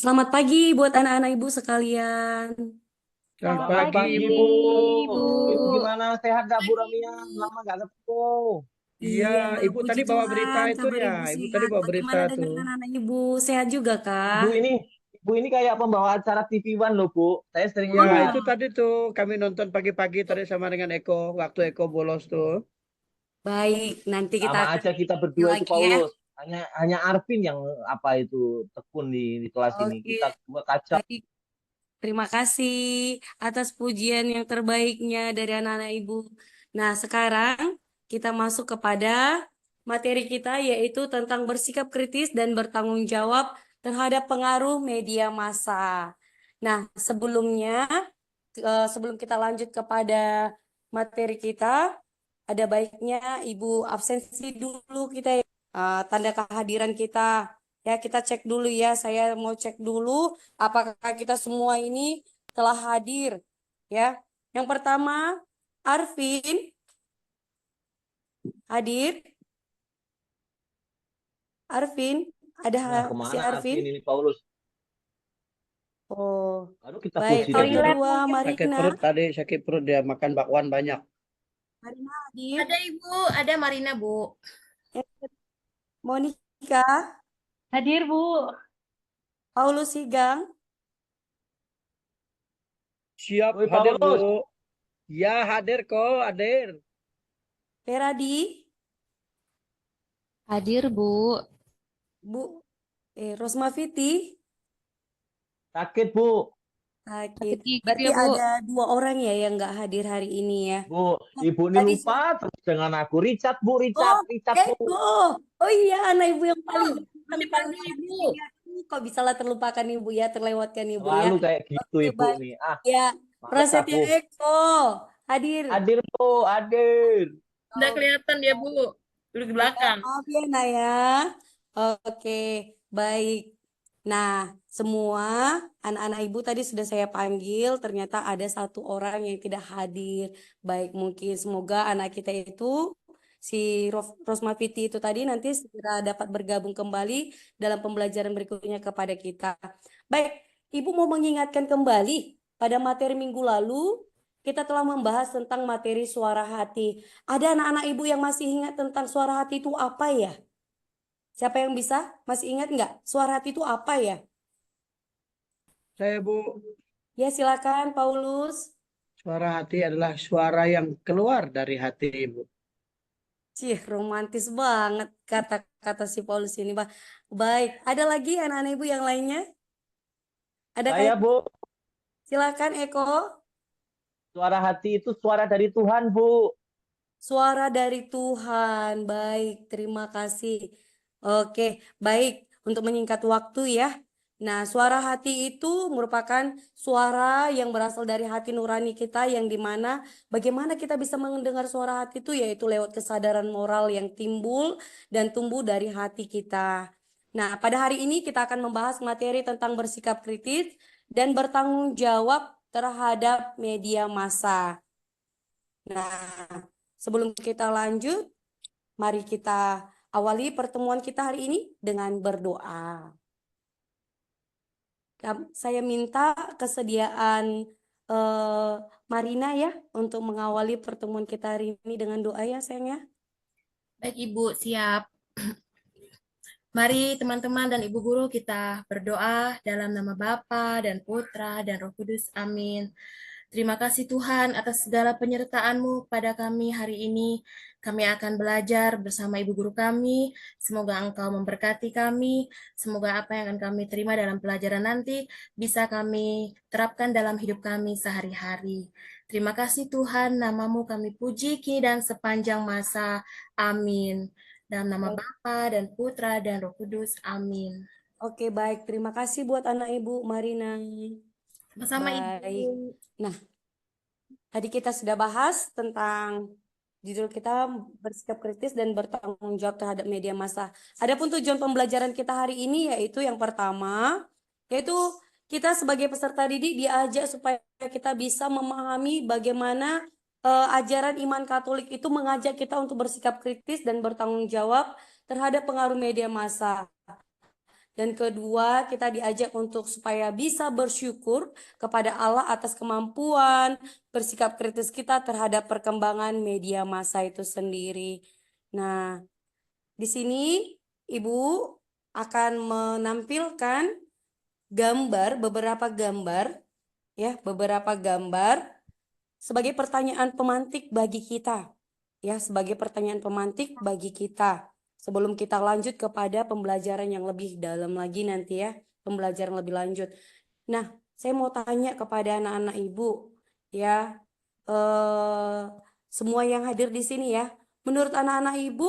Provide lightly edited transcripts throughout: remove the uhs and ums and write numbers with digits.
Selamat pagi buat anak-anak ibu sekalian. Selamat Selamat pagi, pagi, Ibu. Ibu. Ibu gimana? Sehat gak Bu Pagi, Ramia? Ibu. Lama gak ketemu. Iya, Iya, Ibu puji tadi bawa berita Tuhan, itu kabar ya. ibu Ibu tadi sehat. bawa berita Bagaimana dengan tuh. anak-anak ibu? Sehat juga kah? Ibu ini, Ibu ini kayak pembawa acara TV One loh, Bu. Saya sering Oh lihat. Ya, iya, itu tadi tuh kami nonton pagi-pagi tadi sama dengan Eko, waktu Eko bolos tuh. baik. Nanti kita Sama akan aja kita review berdua itu, lagi ya. Paulus. Hanya Arvin yang apa itu tekun di kelas ini. Oke, Kita dua kacau. baik. Terima kasih atas pujian yang terbaiknya dari anak-anak ibu. Nah, sekarang kita masuk kepada materi kita yaitu tentang bersikap kritis dan bertanggung jawab terhadap pengaruh media massa. Nah, sebelum kita lanjut kepada materi kita, ada baiknya Ibu absensi dulu kita ya. Tanda kehadiran kita. Ya, kita cek dulu ya. Saya mau cek dulu apakah kita semua ini telah hadir. Ya. Yang pertama, Arvin hadir. Arvin, ada Nah, si kemana Arvin? Arvin ini, Paulus? Oh, Baru kita baik. puji Yang dari tadi. kedua, Sakit Marina. perut tadi, sakit perut dia makan bakwan banyak. Marina hadir. Ada Ibu, ada Marina, Bu. Yang Monica, Hadir, Bu. Paulus Higang, Siap Woi, hadir, Bu. Paulus. Ya, hadir kok, hadir. Peradi, Hadir, Bu. Bu Rosma Fiti. Sakit, Bu. Sakit. Sakit gigit Berarti ya, Bu. ada dua orang ya yang nggak hadir hari ini ya. Bu, Ibu ini Tadi lupa terus dengan aku. Richard, Bu, oh, Richard, Bu. Eko. Oh iya, anak ibu yang paling Oh, paling masih paling pagi, Ibu. ya. Kok bisa lah terlupakan ibu ya, terlewatkan ibu ya. Selalu kayak gitu, Oke, Ibu baik. nih. Ya, Males Prasetya aku. Eko hadir. Hadir, Bu, hadir. Udah Oh, kelihatan dia, Bu. Duduk di ya, belakang. maaf ya, Naya. Oke, baik. Nah, semua anak-anak ibu tadi sudah saya panggil, ternyata ada satu orang yang tidak hadir. Baik, mungkin semoga anak kita itu, si Rosmaviti itu tadi nanti segera dapat bergabung kembali dalam pembelajaran berikutnya kepada kita. Baik, Ibu mau mengingatkan kembali pada materi minggu lalu, kita telah membahas tentang materi suara hati. Ada anak-anak ibu yang masih ingat tentang suara hati itu apa ya? Siapa yang bisa? Masih ingat nggak? Suara hati itu apa ya? Saya, Bu. Ya, silakan Paulus. Suara hati adalah suara yang keluar dari hati, Ibu. Cih, romantis banget kata-kata si Paulus ini, Bah. Baik, ada lagi anak-anak ibu yang lainnya? Adakah Saya, yang... Bu, Silakan Eko. suara hati itu suara dari Tuhan, Bu. Suara dari Tuhan. Baik, terima kasih. Oke, baik. Untuk menyingkat waktu ya. Nah, suara hati itu merupakan suara yang berasal dari hati nurani kita yang dimana bagaimana kita bisa mendengar suara hati itu yaitu lewat kesadaran moral yang timbul dan tumbuh dari hati kita. Nah, pada hari ini kita akan membahas materi tentang bersikap kritis dan bertanggung jawab terhadap media massa. Nah, sebelum kita lanjut, mari kita awali pertemuan kita hari ini dengan berdoa. Saya minta kesediaan Marina ya untuk mengawali pertemuan kita hari ini dengan doa ya sayang ya. Baik, Ibu, siap. Mari teman-teman dan Ibu Guru kita berdoa dalam nama Bapa dan Putra dan Roh Kudus. Amin. Terima kasih Tuhan atas segala penyertaan-Mu pada kami hari ini. Kami akan belajar bersama Ibu Guru kami. Semoga Engkau memberkati kami. Semoga apa yang akan kami terima dalam pelajaran nanti bisa kami terapkan dalam hidup kami sehari-hari. Terima kasih Tuhan, namamu kami puji kini dan sepanjang masa. Amin. Dalam nama Bapa dan Putra dan Roh Kudus. Amin. Oke baik, terima kasih buat anak ibu Marina. Bersama Baik. Ibu. Nah, tadi kita sudah bahas tentang judul kita bersikap kritis dan bertanggung jawab terhadap media massa. Adapun tujuan pembelajaran kita hari ini yaitu yang pertama, yaitu kita sebagai peserta didik diajak supaya kita bisa memahami bagaimana ajaran iman Katolik itu mengajak kita untuk bersikap kritis dan bertanggung jawab terhadap pengaruh media massa. Dan kedua, kita diajak untuk supaya bisa bersyukur kepada Allah atas kemampuan bersikap kritis kita terhadap perkembangan media massa itu sendiri. Nah, di sini Ibu akan menampilkan beberapa gambar, ya, beberapa gambar sebagai pertanyaan pemantik bagi kita, ya, sebagai pertanyaan pemantik bagi kita. Sebelum kita lanjut kepada pembelajaran yang lebih dalam lagi nanti ya, pembelajaran lebih lanjut. Nah, saya mau tanya kepada anak-anak Ibu, ya, semua yang hadir di sini ya, menurut anak-anak Ibu,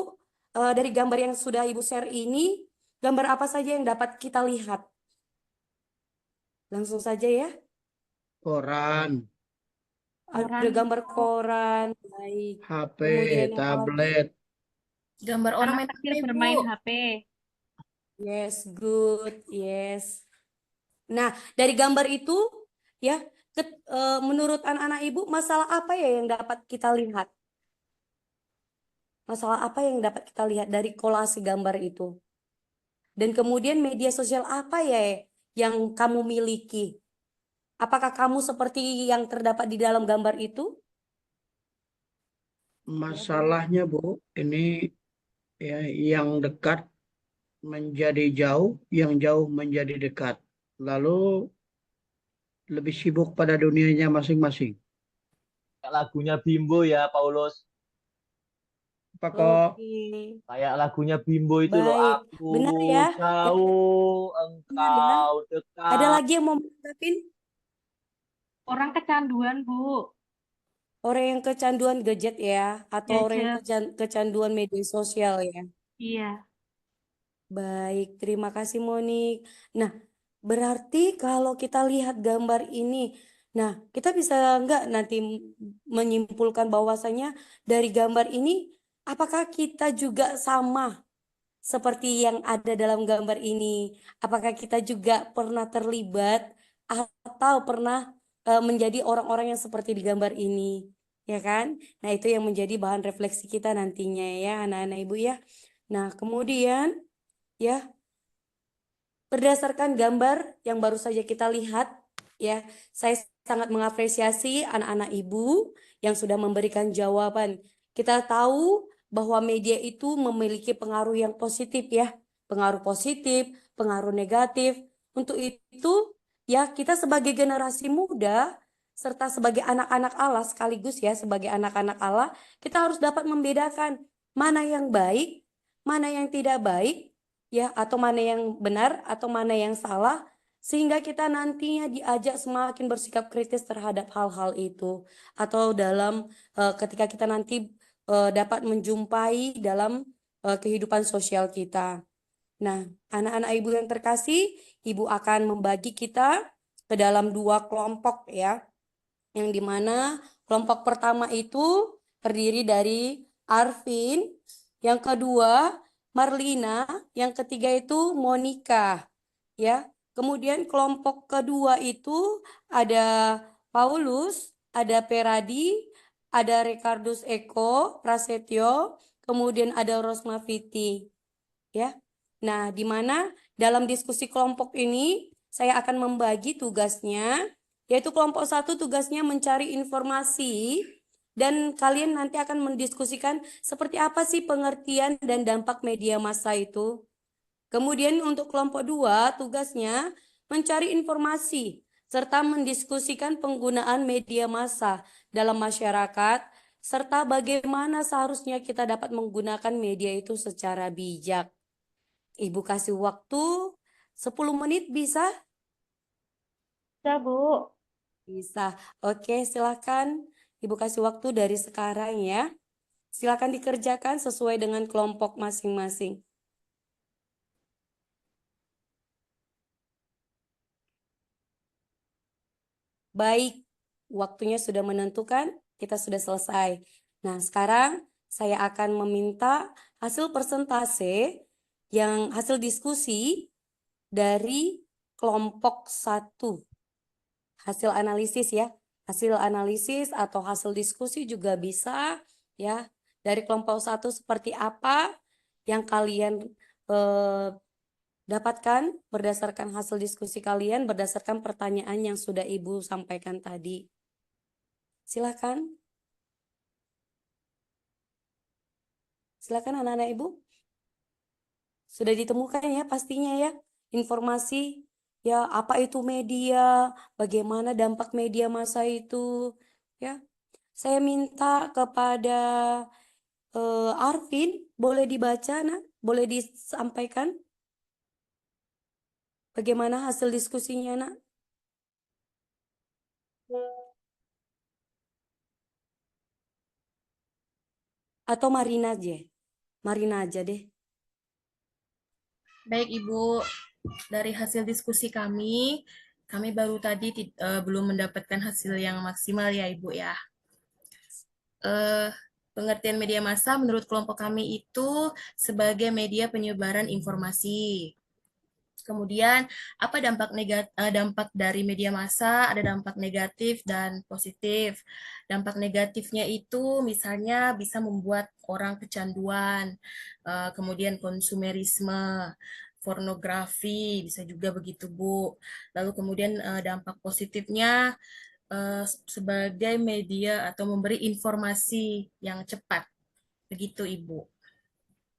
dari gambar yang sudah Ibu share ini, gambar apa saja yang dapat kita lihat? Langsung saja ya. Koran, Ada gambar koran, baik. HP, Kemudian apa lagi? tablet. Gambar orang Anak main kecil HP, Bu. bermain HP. Yes, good, yes. Nah, dari gambar itu, ya, menurut anak-anak Ibu, masalah apa ya yang dapat kita lihat? Masalah apa yang dapat kita lihat dari kolase gambar itu? Dan kemudian media sosial apa ya yang kamu miliki? Apakah kamu seperti yang terdapat di dalam gambar itu? Masalahnya, Bu, ini ya yang dekat menjadi jauh, yang jauh menjadi dekat. Lalu lebih sibuk pada dunianya masing-masing. Kayak lagunya Bimbo ya, Paulus. Apa kok? Oke, Kayak lagunya Bimbo itu loh, baik. aku Benar ya? jauh, Benar ya? engkau Ada dekat. lagi yang mau menanggapi? Orang kecanduan, Bu. Orang yang kecanduan gadget ya, atau orang yang Gadget. kecanduan media sosial ya. Iya. Baik, terima kasih Monik. Nah, berarti kalau kita lihat gambar ini, nah kita bisa nggak nanti menyimpulkan bahwasanya dari gambar ini, apakah kita juga sama seperti yang ada dalam gambar ini? Apakah kita juga pernah terlibat atau pernah menjadi orang-orang yang seperti di gambar ini? Ya kan? Nah, itu yang menjadi bahan refleksi kita nantinya ya, anak-anak Ibu ya. Nah, kemudian ya, berdasarkan gambar yang baru saja kita lihat, ya, saya sangat mengapresiasi anak-anak Ibu yang sudah memberikan jawaban. Kita tahu bahwa media itu memiliki pengaruh yang positif ya, pengaruh positif, pengaruh negatif. Untuk itu, ya, kita sebagai generasi muda serta sebagai anak-anak Allah sekaligus ya, sebagai anak-anak Allah, kita harus dapat membedakan mana yang baik, mana yang tidak baik, ya, atau mana yang benar atau mana yang salah, sehingga kita nantinya diajak semakin bersikap kritis terhadap hal-hal itu, atau dalam ketika kita nanti dapat menjumpai dalam kehidupan sosial kita. Nah, anak-anak Ibu yang terkasih, Ibu akan membagi kita ke dalam 2 kelompok ya, yang dimana kelompok pertama itu terdiri dari Arvin, yang kedua Marlina, yang ketiga itu Monica, ya. Kemudian kelompok kedua itu ada Paulus, ada Peradi, ada Recardus Eko Prasetyo, kemudian ada Rosma Fiti, ya. Nah, di mana dalam diskusi kelompok ini saya akan membagi tugasnya, yaitu kelompok 1 tugasnya mencari informasi dan kalian nanti akan mendiskusikan seperti apa sih pengertian dan dampak media massa itu. Kemudian untuk kelompok 2 tugasnya mencari informasi serta mendiskusikan penggunaan media massa dalam masyarakat serta bagaimana seharusnya kita dapat menggunakan media itu secara bijak. Ibu kasih waktu 10 menit bisa? Bisa, Bu. Bisa. Oke, silakan. Ibu kasih waktu dari sekarang ya. Silakan dikerjakan sesuai dengan kelompok masing-masing. Baik, waktunya sudah menentukan, kita sudah selesai. Nah, sekarang saya akan meminta hasil persentase yang hasil diskusi dari kelompok 1. Hasil analisis ya. Hasil analisis atau hasil diskusi juga bisa ya. Dari kelompok 1 seperti apa yang kalian dapatkan berdasarkan hasil diskusi kalian, berdasarkan pertanyaan yang sudah Ibu sampaikan tadi. Silakan. Silakan anak-anak Ibu. Sudah ditemukan ya pastinya ya informasi ya apa itu media, bagaimana dampak media massa itu ya. Saya minta kepada Arvin, boleh dibaca nak, boleh disampaikan bagaimana hasil diskusinya nak? Atau Marina aja, Marina aja deh. Baik Ibu, dari hasil diskusi kami baru tadi belum mendapatkan hasil yang maksimal ya Ibu ya. Pengertian media massa menurut kelompok kami itu sebagai media penyebaran informasi. Kemudian apa dampak dari media massa? Ada dampak negatif dan positif. Dampak negatifnya itu misalnya bisa membuat orang kecanduan, kemudian konsumerisme, pornografi, bisa juga begitu Bu. Lalu kemudian dampak positifnya sebagai media atau memberi informasi yang cepat. Begitu Ibu.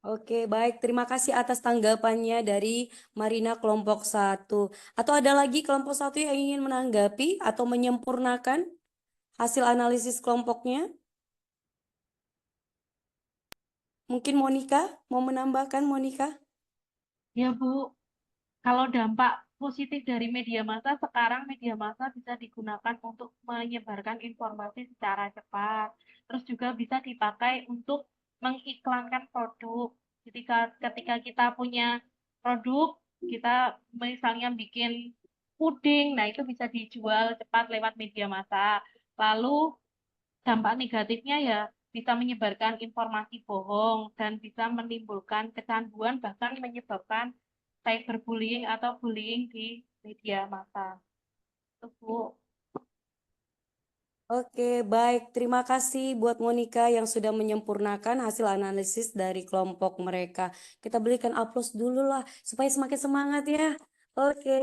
Oke, baik. Terima kasih atas tanggapannya dari Marina kelompok 1. Atau ada lagi kelompok 1 yang ingin menanggapi atau menyempurnakan hasil analisis kelompoknya? Mungkin Monica mau menambahkan, Monica? Ya, Bu. Kalau dampak positif dari media massa, sekarang media massa bisa digunakan untuk menyebarkan informasi secara cepat. Terus juga bisa dipakai untuk mengiklankan produk. Ketika kita punya produk, kita misalnya bikin puding, nah itu bisa dijual cepat lewat media massa. Lalu dampak negatifnya ya bisa menyebarkan informasi bohong dan bisa menimbulkan kecanduan bahkan menyebabkan cyberbullying atau bullying di media massa. Itu, Bu. Oke, baik. Terima kasih buat Monica yang sudah menyempurnakan hasil analisis dari kelompok mereka. Kita berikan aplaus dulu lah, supaya semakin semangat ya. Oke.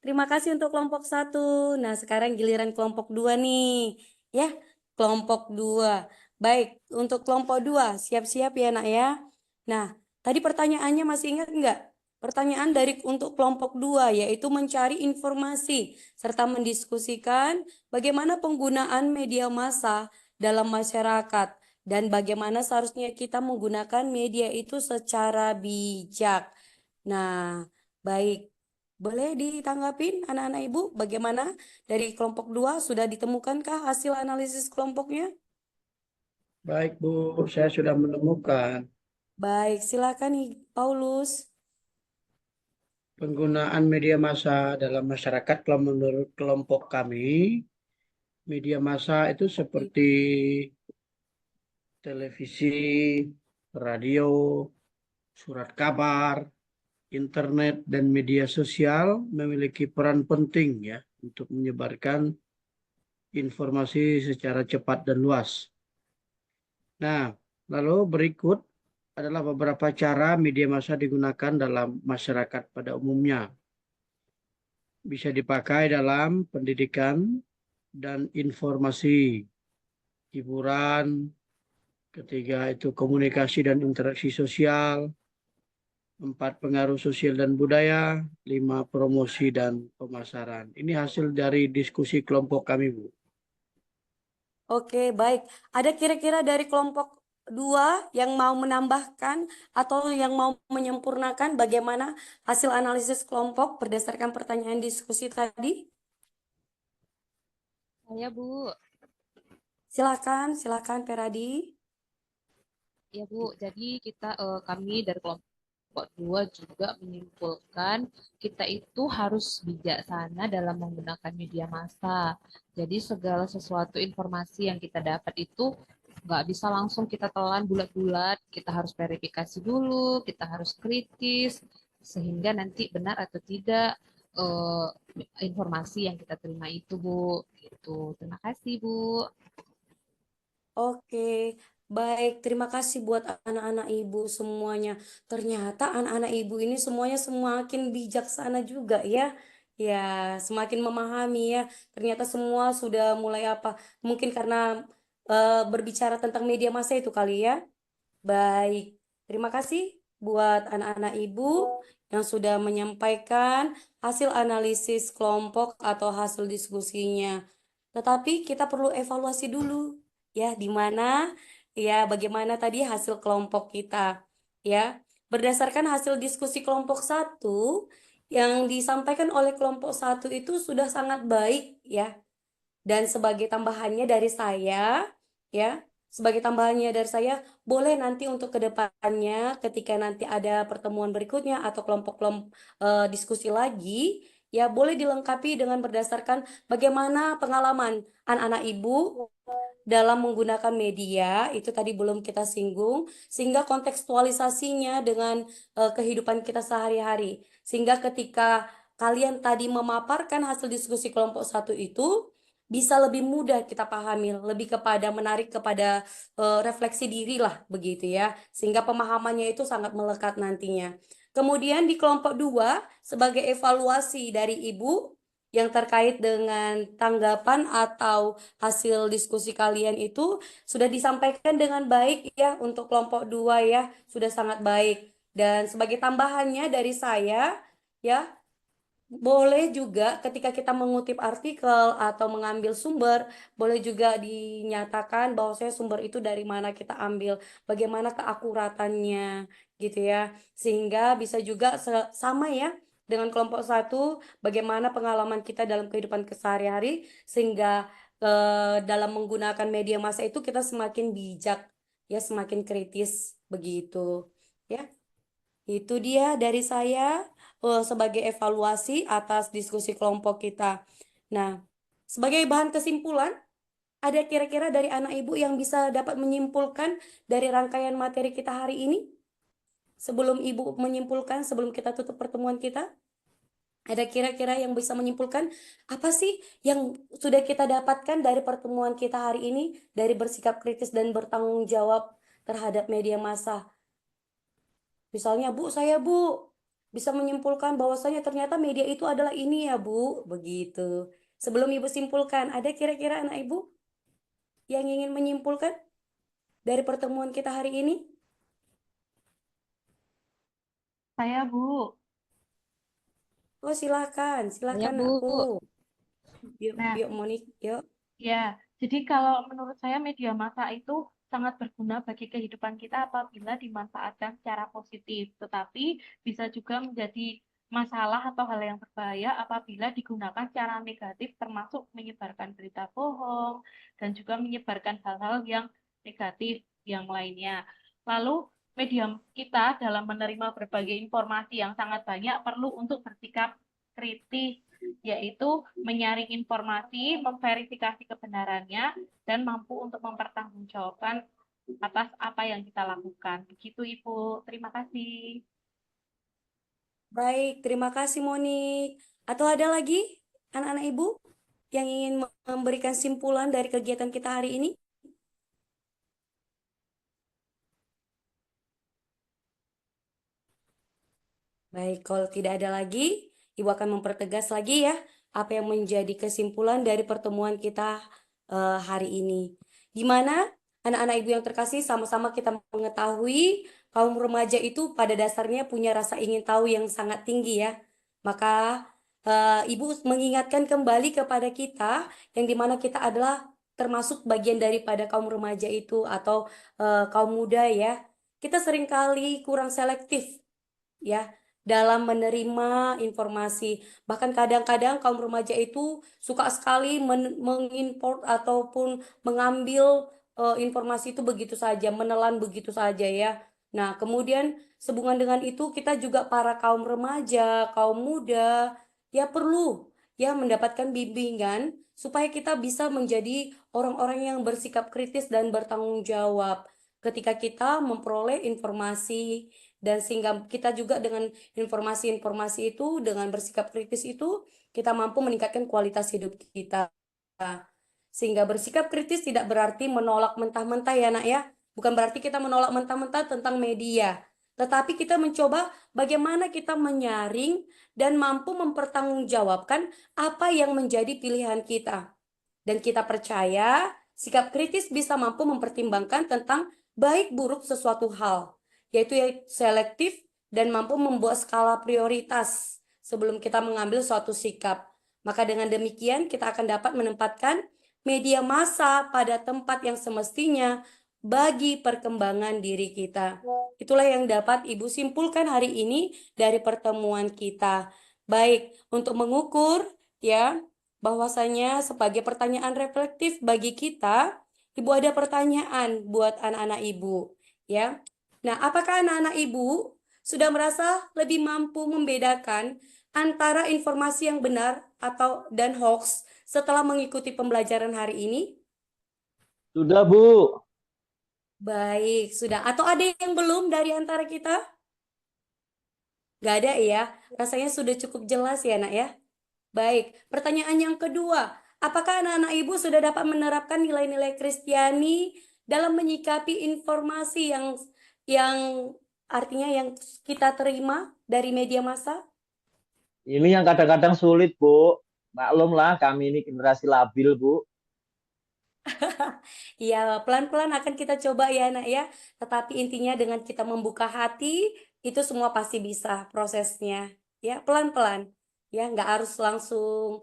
Terima kasih untuk kelompok 1. Nah, sekarang giliran kelompok 2 nih. Ya, kelompok 2. Baik, untuk kelompok 2, siap-siap ya nak ya. Nah, tadi pertanyaannya masih ingat nggak? Pertanyaan dari untuk kelompok 2 yaitu mencari informasi serta mendiskusikan bagaimana penggunaan media massa dalam masyarakat dan bagaimana seharusnya kita menggunakan media itu secara bijak. Nah, baik. Boleh ditanggapin anak-anak Ibu bagaimana dari kelompok 2 sudah ditemukankah hasil analisis kelompoknya? Baik, Bu, saya sudah menemukan Baik, silakan nih Paulus. penggunaan media massa dalam masyarakat. Kalau menurut kelompok kami, media massa itu seperti televisi, radio, surat kabar, internet, dan media sosial memiliki peran penting ya untuk menyebarkan informasi secara cepat dan luas. Nah, lalu berikut adalah beberapa cara media massa digunakan dalam masyarakat pada umumnya. Bisa dipakai dalam pendidikan dan informasi, hiburan, ketiga itu komunikasi dan interaksi sosial, 4 pengaruh sosial dan budaya, 5 promosi dan pemasaran. Ini hasil dari diskusi kelompok kami, Bu. Oke, baik. Ada kira-kira dari kelompok 2 yang mau menambahkan atau yang mau menyempurnakan bagaimana hasil analisis kelompok berdasarkan pertanyaan diskusi tadi? Saya Bu, Silakan, silakan Peradi. ya Bu. Jadi kami dari kelompok 2 juga menyimpulkan kita itu harus bijaksana dalam menggunakan media massa. Jadi segala sesuatu informasi yang kita dapat itu nggak bisa langsung kita telan bulat-bulat. Kita harus verifikasi dulu, kita harus kritis sehingga nanti benar atau tidak eh, informasi yang kita terima itu Bu. Gitu. Terima kasih Bu. Oke, Baik, terima kasih buat anak-anak ibu semuanya. Ternyata anak-anak ibu ini semuanya semakin bijaksana juga ya. Ya, semakin memahami ya. Ternyata semua sudah mulai apa? Mungkin karena berbicara tentang media massa itu kali ya. Baik, terima kasih buat anak-anak ibu yang sudah menyampaikan hasil analisis kelompok atau hasil diskusinya. Tetapi kita perlu evaluasi dulu ya, di mana ya bagaimana tadi hasil kelompok kita ya. Berdasarkan hasil diskusi kelompok satu yang disampaikan oleh kelompok satu itu sudah sangat baik ya. Dan sebagai tambahannya dari saya, ya, sebagai tambahannya dari saya, boleh nanti untuk kedepannya ketika nanti ada pertemuan berikutnya atau kelompok-kelompok diskusi lagi, ya boleh dilengkapi dengan berdasarkan bagaimana pengalaman anak-anak ibu dalam menggunakan media, itu tadi belum kita singgung, sehingga kontekstualisasinya dengan kehidupan kita sehari-hari. Sehingga ketika kalian tadi memaparkan hasil diskusi kelompok satu itu, bisa lebih mudah kita pahami, lebih kepada menarik kepada refleksi diri lah begitu ya, sehingga pemahamannya itu sangat melekat nantinya. Kemudian di kelompok dua, sebagai evaluasi dari ibu yang terkait dengan tanggapan atau hasil diskusi kalian itu sudah disampaikan dengan baik ya untuk kelompok dua ya, sudah sangat baik. Dan sebagai tambahannya dari saya ya, boleh juga ketika kita mengutip artikel atau mengambil sumber, boleh juga dinyatakan bahwa saya sumber itu dari mana kita ambil, bagaimana keakuratannya gitu ya. Sehingga bisa juga sama ya dengan kelompok satu, bagaimana pengalaman kita dalam kehidupan kesehari-hari, sehingga dalam menggunakan media massa itu kita semakin bijak ya, semakin kritis begitu. Ya, itu dia dari saya sebagai evaluasi atas diskusi kelompok kita. Nah, sebagai bahan kesimpulan, ada kira-kira dari anak ibu yang bisa dapat menyimpulkan dari rangkaian materi kita hari ini? Sebelum ibu menyimpulkan, sebelum kita tutup pertemuan kita, ada kira-kira yang bisa menyimpulkan apa sih yang sudah kita dapatkan dari pertemuan kita hari ini, dari bersikap kritis dan bertanggung jawab terhadap media massa? Misalnya, Bu, saya Bu bisa menyimpulkan bahwasanya ternyata media itu adalah ini ya, Bu. Begitu. Sebelum Ibu simpulkan, ada kira-kira anak Ibu yang ingin menyimpulkan dari pertemuan kita hari ini? Saya, Bu. Oh, silakan, Ya, silakan Bu. aku. Yuk, Nah, yuk Monik, yuk. ya, jadi kalau menurut saya media massa itu sangat berguna bagi kehidupan kita apabila dimanfaatkan secara positif, tetapi bisa juga menjadi masalah atau hal yang berbahaya apabila digunakan secara negatif, termasuk menyebarkan berita bohong dan juga menyebarkan hal-hal yang negatif yang lainnya. Lalu media kita dalam menerima berbagai informasi yang sangat banyak perlu untuk bersikap kritis, yaitu menyaring informasi, memverifikasi kebenarannya, dan mampu untuk mempertanggungjawabkan atas apa yang kita lakukan. Begitu, Ibu. Terima kasih. Baik, terima kasih Monik. Atau ada lagi anak-anak Ibu yang ingin memberikan simpulan dari kegiatan kita hari ini? Baik, kalau tidak ada lagi, Ibu akan mempertegas lagi ya apa yang menjadi kesimpulan dari pertemuan kita hari ini. Di mana anak-anak Ibu yang terkasih sama-sama kita mengetahui kaum remaja itu pada dasarnya punya rasa ingin tahu yang sangat tinggi ya. Maka Ibu mengingatkan kembali kepada kita yang dimana kita adalah termasuk bagian daripada kaum remaja itu atau kaum muda ya. Kita seringkali kurang selektif ya dalam menerima informasi. Bahkan kadang-kadang kaum remaja itu suka sekali mengimport ataupun mengambil informasi itu begitu saja, menelan begitu saja ya. Nah, kemudian sehubungan dengan itu kita juga para kaum remaja, kaum muda ya perlu ya mendapatkan bimbingan supaya kita bisa menjadi orang-orang yang bersikap kritis dan bertanggung jawab ketika kita memperoleh informasi, dan sehingga kita juga dengan informasi-informasi itu dengan bersikap kritis itu kita mampu meningkatkan kualitas hidup kita. Sehingga bersikap kritis tidak berarti menolak mentah-mentah ya nak ya. Bukan berarti kita menolak mentah-mentah tentang media, tetapi kita mencoba bagaimana kita menyaring dan mampu mempertanggungjawabkan apa yang menjadi pilihan kita. Dan kita percaya sikap kritis bisa mampu mempertimbangkan tentang baik buruk sesuatu hal, yaitu selektif dan mampu membuat skala prioritas sebelum kita mengambil suatu sikap. Maka dengan demikian kita akan dapat menempatkan media massa pada tempat yang semestinya bagi perkembangan diri kita. Itulah yang dapat Ibu simpulkan hari ini dari pertemuan kita. Baik, untuk mengukur ya, bahwasanya sebagai pertanyaan reflektif bagi kita, Ibu ada pertanyaan buat anak-anak Ibu, ya. Nah, apakah anak-anak Ibu sudah merasa lebih mampu membedakan antara informasi yang benar dan hoax setelah mengikuti pembelajaran hari ini? Sudah, Bu. Baik, sudah. Atau ada yang belum dari antara kita? Gak ada ya? Rasanya sudah cukup jelas ya, Nak ya? Baik, pertanyaan yang kedua. Apakah anak-anak Ibu sudah dapat menerapkan nilai-nilai Kristiani dalam menyikapi informasi yang artinya yang kita terima dari media massa? Ini yang kadang-kadang sulit, Bu. Maklumlah, kami ini generasi labil, Bu. Ya, pelan-pelan akan kita coba ya, Nak ya. Tetapi intinya dengan kita membuka hati, itu semua pasti bisa prosesnya. Ya, pelan-pelan. Ya, nggak harus langsung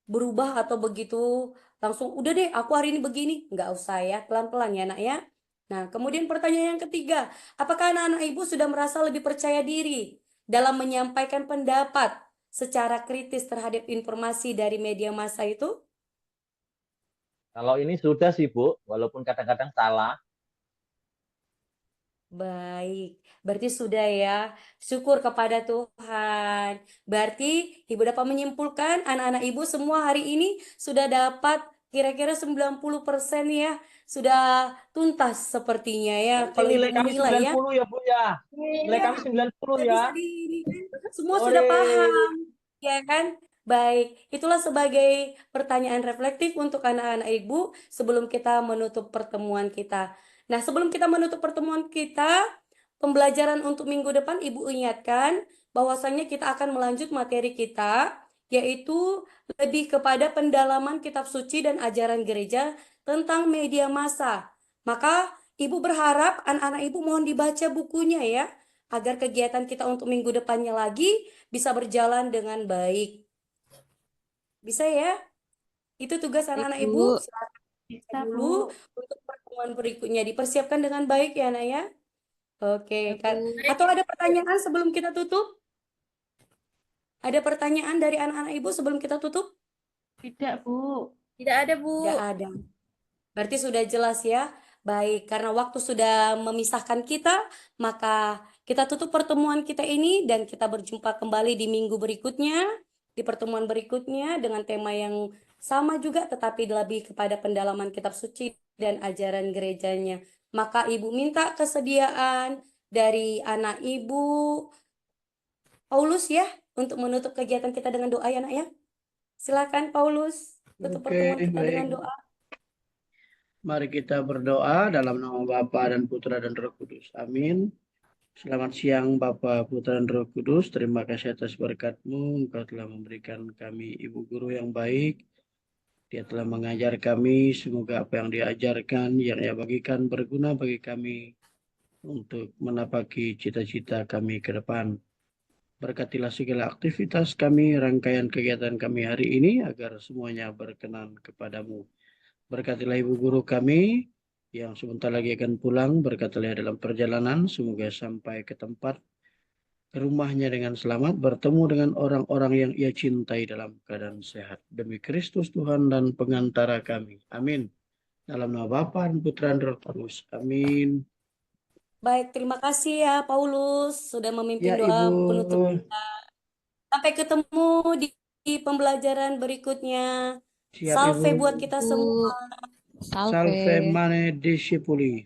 berubah atau begitu langsung, udah deh, aku hari ini begini. Nggak usah ya, pelan-pelan ya, Nak ya. Nah, kemudian pertanyaan yang ketiga, apakah anak-anak Ibu sudah merasa lebih percaya diri dalam menyampaikan pendapat secara kritis terhadap informasi dari media massa itu? Kalau ini sudah sih, Bu, walaupun kadang-kadang salah. Baik, berarti sudah ya. Syukur kepada Tuhan. Berarti Ibu dapat menyimpulkan anak-anak Ibu semua hari ini sudah dapat kira-kira 90% ya. Sudah tuntas sepertinya ya. Berarti Kalau Ibu nilai kami menilai ya. 90 ya, Bu ya. Nilai Iya, kami 90 nggak ya. bisa di ini kan. Semua sudah Ore. paham, ya kan? Baik, itulah sebagai pertanyaan reflektif untuk anak-anak Ibu sebelum kita menutup pertemuan kita. Nah, sebelum kita menutup pertemuan kita, pembelajaran untuk minggu depan Ibu ingatkan bahwasannya kita akan melanjut materi kita, yaitu lebih kepada pendalaman kitab suci dan ajaran gereja tentang media massa. Maka Ibu berharap anak-anak Ibu mohon dibaca bukunya ya, agar kegiatan kita untuk minggu depannya lagi bisa berjalan dengan baik. Bisa ya? Itu tugas anak-anak Ibu, Ibu. Silakan Bisa, dulu Bu. untuk pertemuan berikutnya. Dipersiapkan dengan baik ya, Nak ya. Oke, Bu. atau ada pertanyaan sebelum kita tutup? Ada pertanyaan dari anak-anak Ibu sebelum kita tutup? Tidak, Bu. Tidak ada, Bu. Tidak ada. Berarti sudah jelas ya. Baik, karena waktu sudah memisahkan kita, maka kita tutup pertemuan kita ini dan kita berjumpa kembali di minggu berikutnya, di pertemuan berikutnya dengan tema yang sama juga, tetapi lebih kepada pendalaman kitab suci dan ajaran gerejanya. Maka Ibu minta kesediaan dari anak Ibu Paulus ya, untuk menutup kegiatan kita dengan doa ya, Nak ya. Silakan Paulus, tutup Oke, pertemuan kita dengan baik. doa. Mari kita berdoa dalam nama Bapa dan Putra dan Roh Kudus. Amin. Selamat siang Bapa, Putra dan Roh Kudus. Terima kasih atas berkat-Mu. Engkau telah memberikan kami ibu guru yang baik. Dia telah mengajar kami. Semoga apa yang diajarkan, yang Ia bagikan berguna bagi kami untuk menapaki cita-cita kami ke depan. Berkatilah segala aktivitas kami, rangkaian kegiatan kami hari ini, agar semuanya berkenan kepadamu. Berkatilah ibu guru kami yang sebentar lagi akan pulang. Berkatilah dalam perjalanan, semoga sampai ke tempat, ke rumahnya dengan selamat, bertemu dengan orang-orang yang ia cintai dalam keadaan sehat. Demi Kristus Tuhan dan pengantara kami. Amin. Dalam nama Bapa dan Putra dan Roh Kudus. Amin. Baik, terima kasih ya Paulus sudah memimpin Ya doa Ibu. penutup kita. Sampai ketemu di pembelajaran berikutnya. Siap Salve Ibu. buat kita Bu. semua. Salve. Salve mane discipuli.